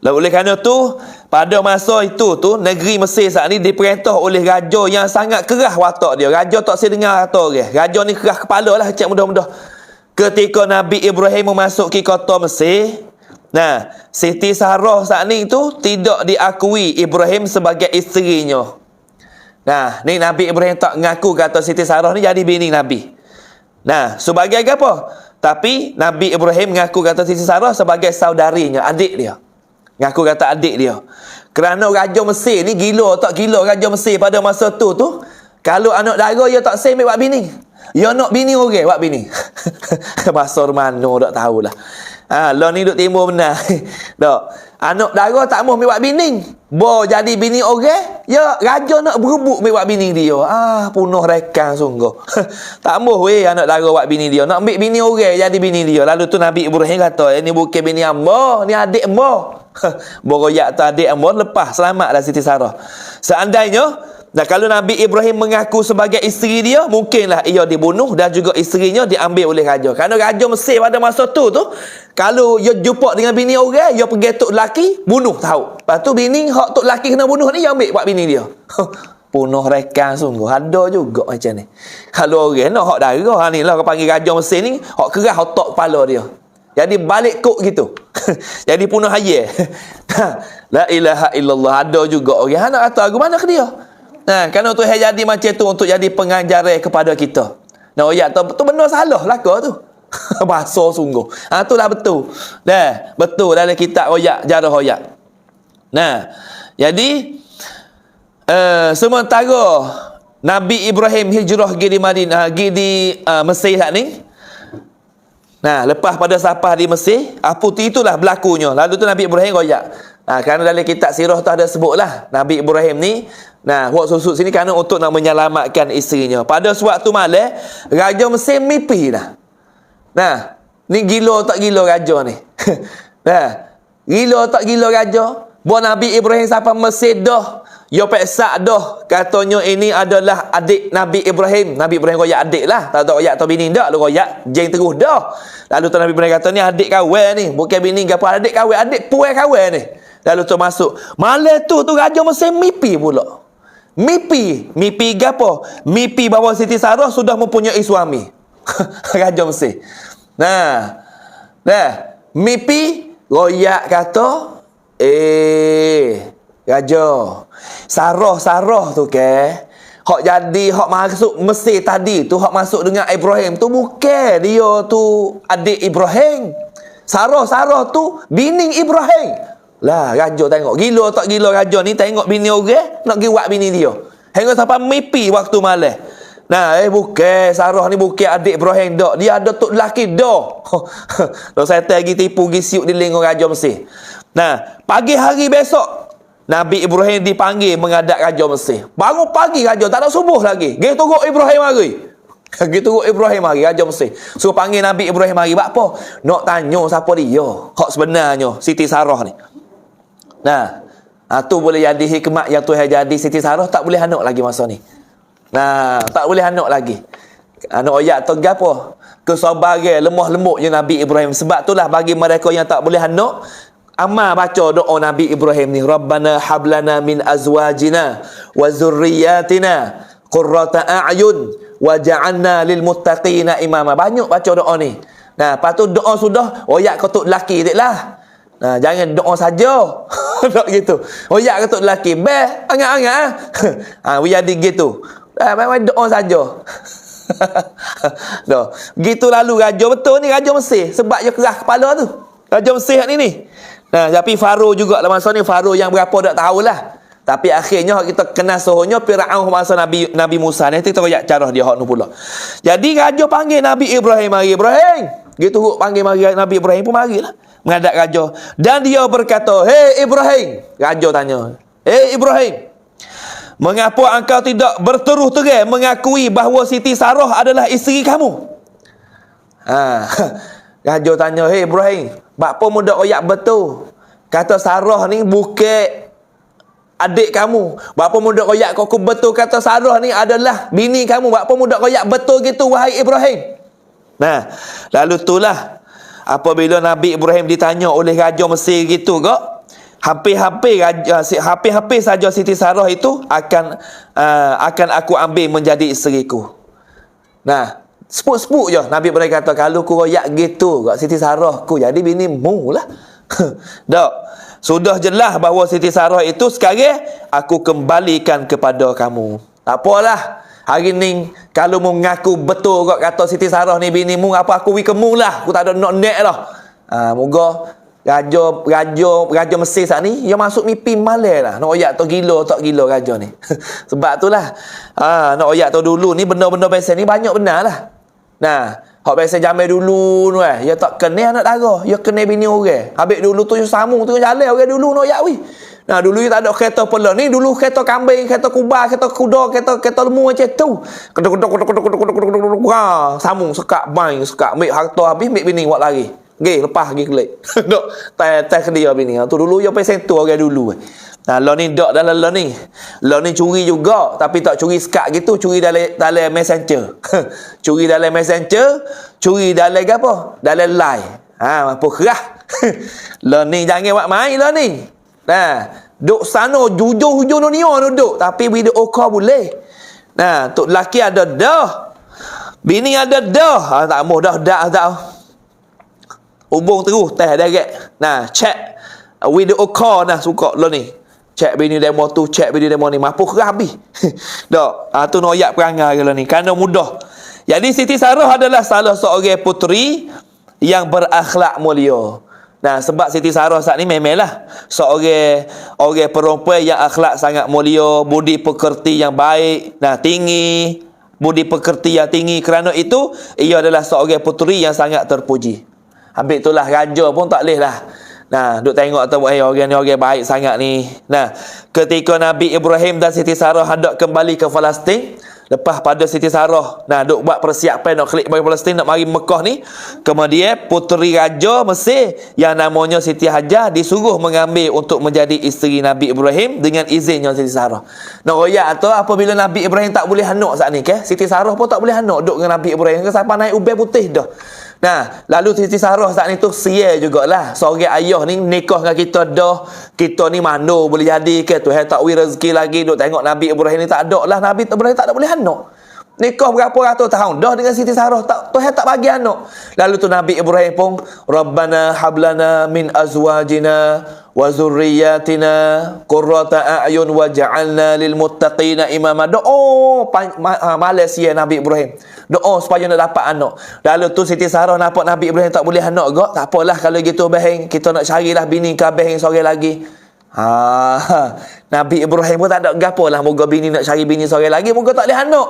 Speaker 1: Lalu oleh kerana tu pada masa itu tu negeri Mesir saat ni diperintah oleh raja yang sangat keras watak dia. Raja tak saya dengar kata orang. Raja ni keras kepala lah, cak mudah-mudah. ketika Nabi Ibrahim memasuki kota Mesir, nah, Siti Sarah saat ni tu tidak diakui Ibrahim sebagai isterinya. Nah, ni Nabi Ibrahim tak ngaku kata Siti Sarah ni jadi bini Nabi. Nah, sebagai apa? Tapi Nabi Ibrahim ngaku kata Siti Sarah sebagai saudarinya, adik dia. Ngaku kata adik dia. Kerana Raja Mesir ni gila tak gila Raja Mesir pada masa tu kalau anak dara dia tak say buat bini. Dia nak bini orang buat bini. Masa mana tak tahulah. Lo ni duk timur benar. Tak. Anak dara tak mau buat bini. Bo jadi bini orang, ya raja nak berebut buat bini dia. Punuh rekan sungguh. Tak mau anak dara buat bini dia. Nak ambil bini orang jadi bini dia. Lalu tu Nabi Ibrahim kata, ini bukan bini hamba, ni adik hamba. Boroyak tu adik hamba, lepas selamatlah Siti Sarah. Seandainya kalau Nabi Ibrahim mengaku sebagai isteri dia, mungkinlah ia dibunuh dan juga isterinya diambil oleh raja. Kerana Raja Mesir pada masa tu kalau ia jumpa dengan bini orang, ia pergi tok lelaki, bunuh tahu. Lepas tu bini hak tok lelaki kena bunuh ni, ia ambil buat bini dia. Punuh rekan sungguh. Ada juga macam ni. Kalau orang nak hak darah ni lah, kau panggil Raja Mesir ni, hak keras otak kepala dia. Jadi balik kok gitu. Jadi punuh hayat. La ilaha illallah. Ada juga orang nak kata, aku mana ke dia? Kerana Tuhan jadi macam tu untuk jadi pengajaran kepada kita. Ayat tu benar salah laka tu. Bahasa sungguh. Itulah betul. Betul dalam kitab ayat, jarah ayat. Jadi sementara Nabi Ibrahim hijrah pergi di Madinah, pergi di Mesir saat ni. Lepas pada sapah di Mesir, itulah berlakunya. Lalu tu Nabi Ibrahim royak. Kerana dalam kitab sirah tu ada sebutlah Nabi Ibrahim ni, buat susut sini kerana untuk nak menyelamatkan isterinya. Pada suatu malam, Raja Mesir mimpi dah. Ni gila tak gila raja ni. Gila tak gila raja. Buat Nabi Ibrahim sampai Mesir dah. Dia peksa dah. Katanya ini adalah adik Nabi Ibrahim. Nabi Ibrahim royak adik lah. Tak tahu royak atau bini tak. Lu royak jeng terus dah. Lalu tu Nabi Ibrahim kata ni adik kawan ni. Bukan bini ke apa. Adik kawan. Adik puan kawan ni. Lalu tu masuk. Malam tu Raja Mesir mimpi pula. Mimpi apa? Mimpi bahawa Siti Sarah sudah mempunyai suami. Raja Mesir. Mimpi royak kata, Raja, Sarah tu hak jadi hak masuk Mesir tadi tu, hak masuk dengan Ibrahim tu bukan dia tu adik Ibrahim. Sarah tu bini Ibrahim. Lah raja tengok gila tak gila raja ni, tengok bini orang nak pergi buat bini dia. Hingga sampai mimpi waktu malam. Bukan Sarah ni bukan adik Ibrahim dak. Dia ada tok lelaki dak. Kalau saya lagi tipu pergi siuk di lingkungan Raja Mesir. Pagi hari besok Nabi Ibrahim dipanggil menghadap Raja Mesir. Bangun pagi raja tak ada subuh lagi. Pergi tunggu Ibrahim hari. Gitu Ibrahim hari Raja Mesir. So panggil Nabi Ibrahim hari. Buat apa? Nak tanya siapa dia. Hak sebenarnya Siti Sarah ni. Tu boleh jadi hikmat yang Tuhan jadi Siti Sarah tak boleh anak lagi masa ni. Tak boleh anak lagi. Anak ayat tu apa? Kesabaran lemah lembutnya Nabi Ibrahim. Sebab itulah bagi mereka yang tak boleh anak, amal baca doa Nabi Ibrahim ni. Rabbana hablana min azwajina wa zurriyatina qurrata a'yun waj'alna lil muttaqina imama. Banyak baca doa ni. Lepas tu doa sudah, ayat ketuk lelaki deklah. Jangan doa saja. Tak gitu. Oyak ketuk lelaki. Angat-angat. Jadi gitu. Memang doa saja. Gitu lalu raja betul ni Raja Mesir. Sebab dia keras kepala tu. Raja Mesir ni. Tapi Faro juga lah masa ni. Faro yang berapa tak tahulah. Tapi akhirnya kita kenal sohonya Fir'aun masa Nabi Musa. Nanti kita royak cara dia hak nu pula. Jadi raja panggil Nabi Ibrahim. Mari Ibrahim. Gitu panggil Nabi Ibrahim pun marilah. Menghadap raja. Dan dia berkata, "Hei Ibrahim." Raja tanya, "Hei Ibrahim, mengapa engkau tidak berteruh terang mengakui bahawa Siti Sarah adalah isteri kamu?" Raja tanya, "Hei Ibrahim, bapa muda oyak betul. Kata Sarah ni bukan adik kamu. Bapa muda oyak kau betul kata Sarah ni adalah bini kamu. Bapa muda oyak betul gitu wahai Ibrahim." Lalu itulah apabila Nabi Ibrahim ditanya oleh Raja Mesir gitu kok, hampir saja Siti Sarah itu akan aku ambil menjadi isteriku. Sepuk-sepuk je Nabi Ibrahim kata, kalau ku royak gitu kat Siti Sarah, ku jadi bini mu lah. Tak. Sudah jelas bahawa Siti Sarah itu sekarang aku kembalikan kepada kamu. Tak apalah. Hari ni kalau mu ngaku betul kau kata Siti Sarah ni bini mu, apa aku wi kemu lah. Aku tak ada nak nek dah. Moga Raja Mesir saat ni dia masuk mimpi malai lah. Nak oyak tu gila tak gila raja ni. Sebab tu lah nak oyak tu dulu ni benda-benda biasa ni banyak benar lah. Nah, hak biasa zaman dulu tu dia tak kenal anak dara, dia kenal bini orang. Habis dulu tu sambung tu jalan orang dulu nak oyak wi. Nah, dulu tak ada kereta pula ni, dulu kereta kambing, kereta kuba, kereta kuda, kereta lembu macam tu. Sambung sekak bain, sekak ambil harta habis, ambil bini buat lari. Lepas pergi kelik. Dok, tai ke dia bini. Tu dulu dia pasal tu orang dulu. Nah, lo ni dok dalam lo ni. Lo ni curi juga, tapi tak curi sekat gitu, curi dalam messenger. Curi dalam messenger, curi dalam apa? Dalam line. Apa kerah. Lo ni jangan buat main lo ni. Nah, duk sana hujung dunia duduk, tapi video call boleh. Nah, tok lelaki ada dah. Bini ada dah. Tak mau dah hubung terus teh direct. Nah, chat video call nah suka lo ni. Chat bini demo tu, chat bini demo ni. Mampu kerah habis. Dak. Tu noyak perangai kalau ni. Kerana mudah. Jadi Siti Sarah adalah salah seorang puteri yang berakhlak mulia. Nah, sebab Siti Sarah saat ni memanglah seorang orang perempuan yang akhlak sangat mulia, budi pekerti yang baik, tinggi, budi pekerti yang tinggi. Kerana itu ia adalah seorang puteri yang sangat terpuji. Habis itulah raja pun tak boleh lah. Nah, duk tengok tu orang ni orang baik sangat ni. Nah, ketika Nabi Ibrahim dan Siti Sarah hendak kembali ke Palestin, lepas pada Siti Sarah, duk buat persiapan nak klik bagi Palestin, nak mari Mekah ni, kemudian puteri raja Mesir yang namanya Siti Hajar disuruh mengambil untuk menjadi isteri Nabi Ibrahim dengan izinnya Siti Sarah. Nak royak tu apabila Nabi Ibrahim tak boleh anak saat ni ke, Siti Sarah pun tak boleh anak duk dengan Nabi Ibrahim ke sampai naik ubin putih dah. Nah, lalu Siti Sarah saat ni tu sia jugalah. Seorang ayah ni nikah dengan kita dah. Kita ni mana boleh jadi ke? Tuhan tak beri rezeki lagi. Duk tengok Nabi Ibrahim ni tak ada lah. Nabi Ibrahim tak ada boleh anak. Nikah berapa ratus tahun dah dengan Siti Sarah. Tuhan tak bagi anak. Lalu tu Nabi Ibrahim pun, Rabbana hablana min azwajina wa zurriyatina qurrata a'yun waj'alna lil muttaqina imama. Doa Malaysia Nabi Ibrahim. Doa supaya nak dapat anak. Lalu tu Siti Sarah nampak Nabi Ibrahim tak boleh anak gak. Tak apalah kalau gitu bahing, kita nak carilah bini ke bahing seorang lagi. Nabi Ibrahim pun tak ada gapo lah, moga bini nak cari bini seorang lagi, moga tak boleh anak.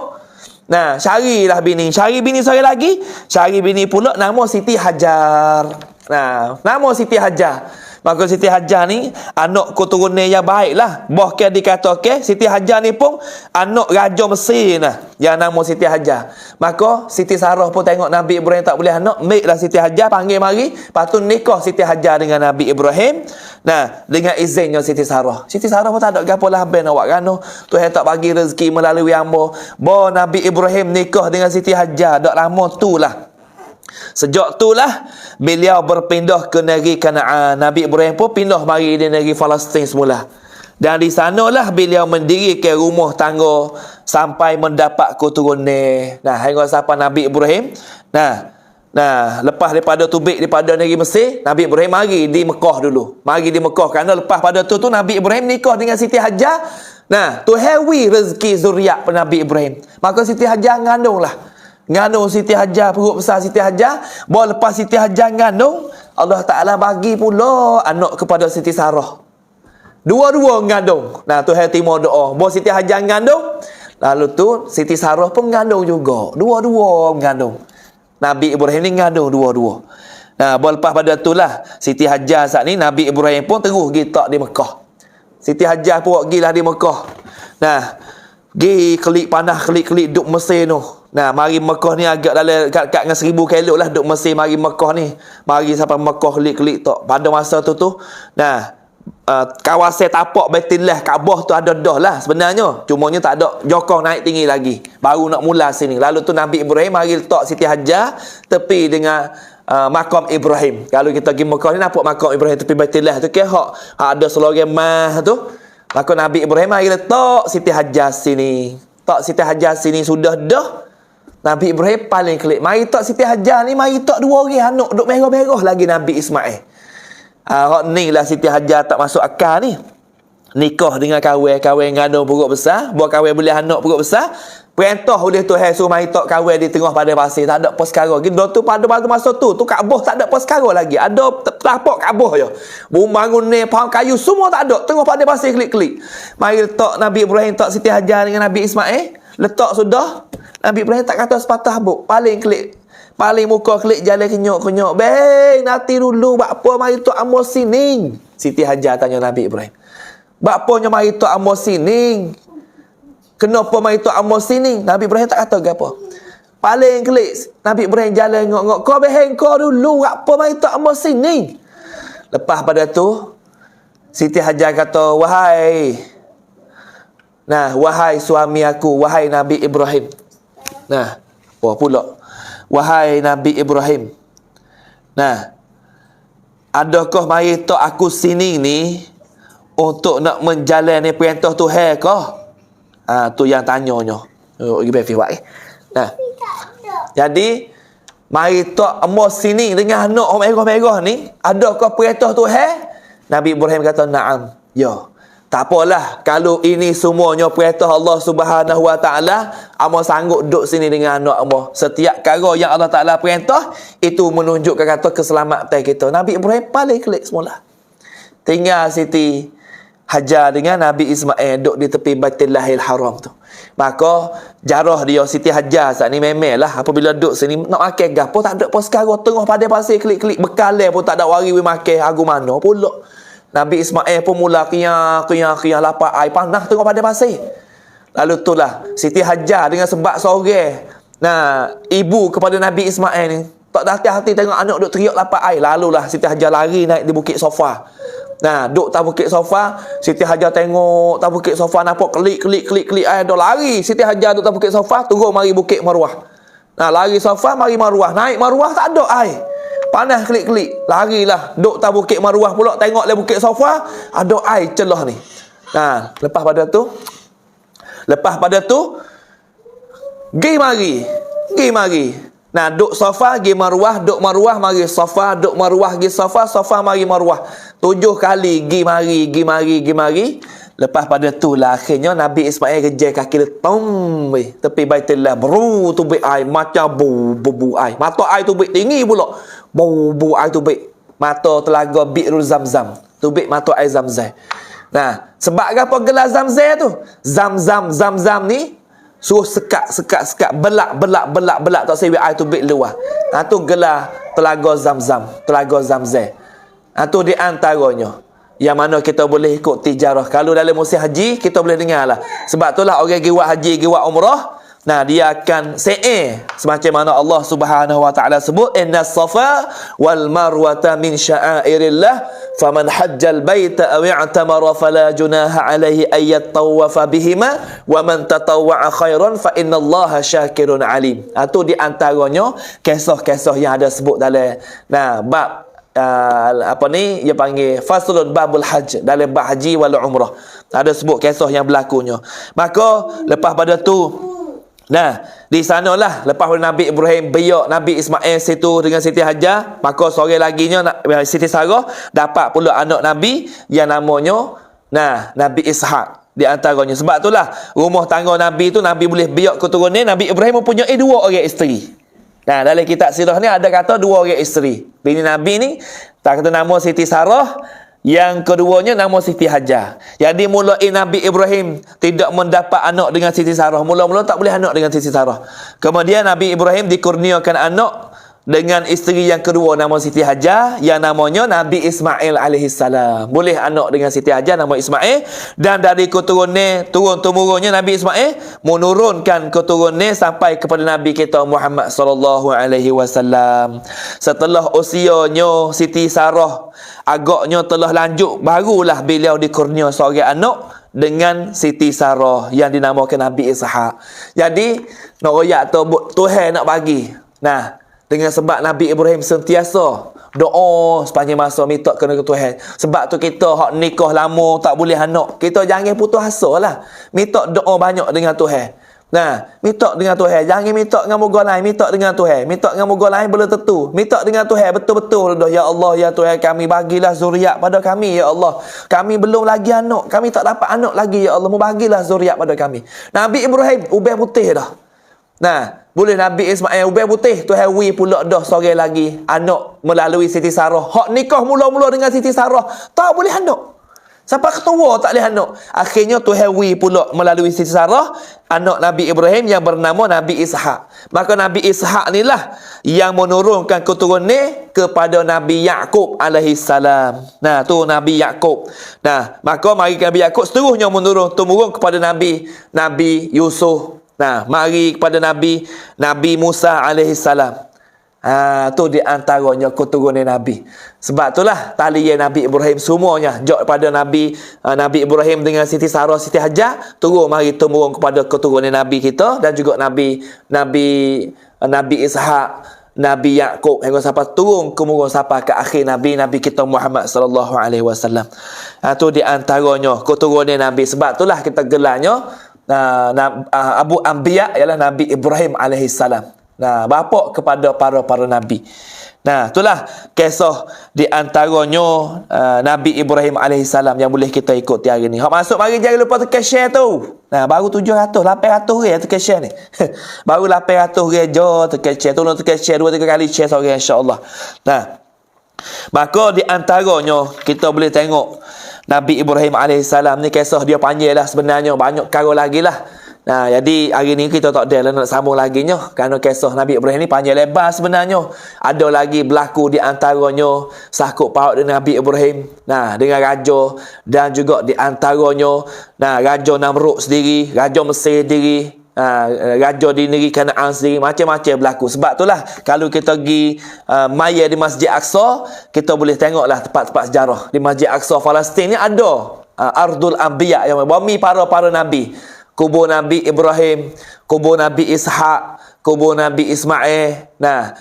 Speaker 1: Nah, carilah bini. Cari bini seorang lagi. Cari bini pula nama Siti Hajar. Nah, nama Siti Hajar. Maka Siti Hajar ni anak keturunan yang baik lah. Bahkan dikatakan Siti Hajar ni pun anak Raja Mesir lah, yang nama Siti Hajar. Maka Siti Sarah pun tengok Nabi Ibrahim tak boleh anak, makelah Siti Hajar, panggil mari. Lepas tu nikah Siti Hajar dengan Nabi Ibrahim. Nah, dengan izinnya Siti Sarah. Siti Sarah pun tak ada gapo lah ben awak kan. Tuhan tak bagi rezeki melalui hamba. Nabi Ibrahim nikah dengan Siti Hajar. Dak lama tu lah. Sejak itulah beliau berpindah ke negeri Kanaan. Nabi Ibrahim pun pindah mari di negeri Palestin semula. Dan di sanalah beliau mendirikan rumah tangga sampai mendapat keturunan. Nah, hingga sampai Nabi Ibrahim. Nah, lepas daripada tubik daripada negeri Mesir, Nabi Ibrahim mari di Mekah dulu. Mari di Mekah kerana lepas pada tu Nabi Ibrahim nikah dengan Siti Hajar. Nah, tu hewi rezeki zuriat Nabi Ibrahim. Maka Siti Hajar ngandunglah. Ngandung Siti Hajar, perut besar Siti Hajar. Baru lepas Siti Hajar ngandung, Allah Ta'ala bagi pula anak kepada Siti Sarah. Dua-dua ngandung. Nah, Tuhan terima doa. Baru Siti Hajar ngandung, lalu tu Siti Sarah pun ngandung juga. Dua-dua ngandung. Nabi Ibrahim ni ngandung dua-dua. Nah, baru lepas pada itulah Siti Hajar saat ni Nabi Ibrahim pun terus pergi tak di Mekah. Siti Hajar pun pergilah di Mekah. Nah, pergi kelik panah, kelik-kelik duk Mesir tu. Nah, mari Mekah ni agak dalam kat dengan 1000 kilo lah duk Mesir mari Mekah ni. Mari sampai Mekah kelik-kelik tok. Pada masa tu nah, kawasan tapak Baitullah Kaabah tu ada dah lah sebenarnya. Cumanya tak ada jokong naik tinggi lagi. Baru nak mula sini. Lalu tu Nabi Ibrahim mari letak Siti Hajar tepi dengan makam Ibrahim. Kalau kita pergi Mekah ni nampak makam Ibrahim tepi Baitullah tu ke hak ada selogan mah tu. Maka Nabi Ibrahim mari letak Siti Hajar sini. Tak Siti Hajar sini sudah dah. Nabi Ibrahim paling klik. Mari tok Siti Hajar ni, mari tok dua orang anak duk merah-merah lagi Nabi Ismail. Ni lah Siti Hajar tak masuk akal ni. Nikah dengan kahwin ngandung perut besar, buat kahwin boleh anak perut besar. Perintah oleh Tuhan suruh mari tok kahwin di tengah padang pasir, tak ada persekara. Kita tu pada masa tu Kaabah tak ada persekara lagi. Ada tapak Kaabah je. Bangun ni pohon kayu semua tak ada. Tengah padang pasir klik-klik. Mari letak Nabi Ibrahim tok Siti Hajar dengan Nabi Ismail, letak sudah. Nabi Ibrahim tak kata sepatah habuk, paling klik. Paling muka klik jalan kenyok-kenyok. Beng, nanti dulu buat apa mari tok amo sini? Siti Hajar tanya Nabi Ibrahim. Bapanya mari tok amo sini. Kenapa mari tok amo sini? Nabi Ibrahim tak kata apa. Paling klik Nabi Ibrahim jalan ngok-ngok. Kau beheng kau dulu, apa mari tok amo sini? Lepas pada tu Siti Hajar kata, wahai suami aku, wahai Nabi Ibrahim. Pula. Wahai Nabi Ibrahim. Adakah mari tok aku sini ni untuk nak menjalani perintah Tuhan ke? Tu yang tanyanya. Jadi mari tok amo sini dengan anak merah-merah ni, adakah perintah Tuhan? Nabi Ibrahim kata na'am. Ya. Tak apalah, kalau ini semuanya perintah Allah Subhanahu Wa Taala, amo sanggup duduk sini dengan anak amo. Setiap perkara yang Allah Taala perintah, itu menunjukkan kata keselamatan kita. Nabi Ibrahim paling klik semula. Tinggal Siti Hajar dengan Nabi Ismail duduk di tepi Baitullahil Haram tu. Maka jarah dia Siti Hajar saat ni memelah apabila duduk sini nak makan gapo tak ada apa sekarang tengah padang pasir klik-klik bekal pun tak ada wari we makan agu mana pula. Nabi Ismail pun mula qiyah lapar air panas tengah padang pasir. Lalu itulah Siti Hajar dengan sebab seorang ibu kepada Nabi Ismail ni tak ada hati-hati tengok anak duk teriak lapar air. Lalulah Siti Hajar lari naik di bukit Sofa. Duk tak bukit Sofa, Siti Hajar tengok tak bukit Sofa nampak klik air dah lari. Siti Hajar duk tak bukit Sofa, turun mari bukit Marwah. Lari Sofa mari Marwah, naik Marwah tak ada air. Panas klik-klik, larilah duk tak bukit Marwah pula tengok le bukit Sofa, ada air celah ni. Lepas pada tu gi mari. Duk Safa gi Marwah, duk Marwah mari Safa, duk Marwah gi Safa, Safa mari Marwah. 7 kali gi mari. Lepas pada tu lah akhirnya Nabi Ismail kejar kaki dia tepi Baitullah, beru tubik air macam bu air. Mata air tubik tinggi pula. Bu air tubik. Mata telaga Bi'rul Zamzam. Tubik mata air Zamzam. Sebab apa gelar Zamzam tu? Zamzam ni suruh sekat, belak tak sewi air tubik luar. Tu gelar telaga Zamzam. Tu di antaranya yang mana kita boleh ikut tijarah. Kalau dalam musim haji kita boleh dengar lah. Sebab itulah orang giwat haji, giwat umrah, dia akan semacam mana Allah Subhanahu Wa Taala sebut, inna safa wal marwata min sya'airillah faman hajjal baita aw i'tamara fala junaha alaihi ay yatawafa bihima wa man tatawwa'a khairan fa innallaha syakirun alim. Itu di antaranya kisah-kisah yang ada sebut dalam bab dia panggil faslun babul hajj, dalam bab haji wal umrah. Ada sebut kisah yang berlakunya. Maka lepas pada tu di sanalah lepas Nabi Ibrahim biak Nabi Ismail situ dengan Siti Hajar, maka sore laginya Siti Sarah dapat pula anak Nabi yang namanya Nabi Ishak di antaranya. Sebab itulah rumah tangga Nabi tu Nabi boleh biak keturunan. Nabi Ibrahim mempunyai 2 orang isteri. Dalam kitab sirah ni ada kata 2 orang isteri. Bini Nabi ni tak kata nama Siti Sarah, yang keduanya nama Siti Hajar. Jadi mulai Nabi Ibrahim tidak mendapat anak dengan Siti Sarah. Mula-mula tak boleh anak dengan Siti Sarah. Kemudian Nabi Ibrahim dikurniakan anak dengan isteri yang kedua nama Siti Hajar, yang namanya Nabi Ismail alaihissalam. Boleh anak dengan Siti Hajar nama Ismail. Dan dari keturunan turun-temurunnya Nabi Ismail menurunkan keturunan sampai kepada Nabi kita Muhammad sallallahu alaihi wasallam. Setelah usianya Siti Sarah agaknya telah lanjut, barulah beliau dikurnia seorang anak dengan Siti Sarah yang dinamakan Nabi Ishak. Jadi nak royak tu Tuhan nak bagi. Dengan sebab Nabi Ibrahim sentiasa doa sepanjang masa minta kena ke Tuhan. Sebab tu kita hak nikah lama tak boleh anak, kita jangan putus asa lah. Minta doa banyak dengan Tuhan. Nah, minta dengan Tuhan. Jangan minta dengan moga lain, minta dengan Tuhan. Minta dengan moga lain belum tentu. Minta dengan Tuhan betul-betul dah. Ya Allah, ya Tuhan kami, bagilah zuriat pada kami, ya Allah. Kami belum lagi anak. Kami tak dapat anak lagi, ya Allah. Bagilah zuriat pada kami. Nabi Ibrahim ubah putih dah. Nah, boleh Nabi Ismail ubah putih. Tuhan wi pula dah sore lagi anak melalui Siti Sarah. Hak nikah mula-mula dengan Siti Sarah, tak boleh anak. Sampai ketua tak boleh anak. Akhirnya Tuhan wi pula melalui Siti Sarah anak Nabi Ibrahim yang bernama Nabi Ishak. Maka Nabi Ishak ni lah yang menurunkan keturunan kepada Nabi Yaqub alaihi salam. Nah, tu Nabi Yaqub. Nah, maka mari Nabi Yaqub seterusnya turun kepada Nabi Yusuf. Nah, mari kepada Nabi Musa alaihi salam. Tu di antaranya keturunan Nabi. Sebab itulah talian Nabi Ibrahim semuanya jauh pada Nabi Ibrahim dengan Siti Sarah, Siti Hajar, turun kepada keturunan Nabi kita dan juga Nabi Ishak, Nabi Yaqub hingga sampai turun sampai ke akhir Nabi kita Muhammad sallallahu alaihi wasallam. Tu di antaranya keturunan Nabi. Sebab itulah kita gelarnya Abu Anbiya ialah Nabi Ibrahim alaihi salam. Nah, bapa kepada para nabi. Nah, itulah kisah di antaranya Nabi Ibrahim alaihi salam yang boleh kita ikuti hari ni. Hak masuk mari jangan lupa tekan share tu. Nah, baru 700, 800 ringgit tekan share ni. Baru 800 ringgit je tekan share. Tolong tekan share 2-3 kali share sore insya-Allah. Nah, maka di antaranya kita boleh tengok Nabi Ibrahim alaihi salam ni kisah dia panjang lah sebenarnya, banyak perkara lagi lah. Nah, jadi hari ni kita tak ada lah nak sambung lagi nya kerana kisah Nabi Ibrahim ni panjang lebar sebenarnya. Ada lagi berlaku di antaranya sangkut paut dengan Nabi Ibrahim. Nah, dengan raja dan juga di antaranya raja Namrud sendiri, raja Mesir sendiri, raja di negeri Kanaan sendiri, macam-macam berlaku. Sebab itulah kalau kita pergi maya di Masjid Aqsa, kita boleh tengoklah tempat-tempat sejarah. Di Masjid Aqsa Palestin ni ada Ardul Anbiya, yang bumi para nabi. Kubur Nabi Ibrahim, kubur Nabi Ishak, kubur Nabi Ismail. Nah,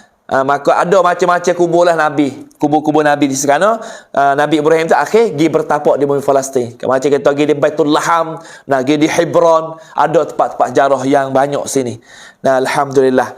Speaker 1: maka ada macam-macam kubur lah Nabi. Kubur-kubur Nabi di sana. Nabi Ibrahim tu akhir pergi bertapak di bumi Palestin. Macam kita pergi di Baitul Laham, pergi di Hebron. Ada tempat-tempat jarah yang banyak sini. Nah, alhamdulillah.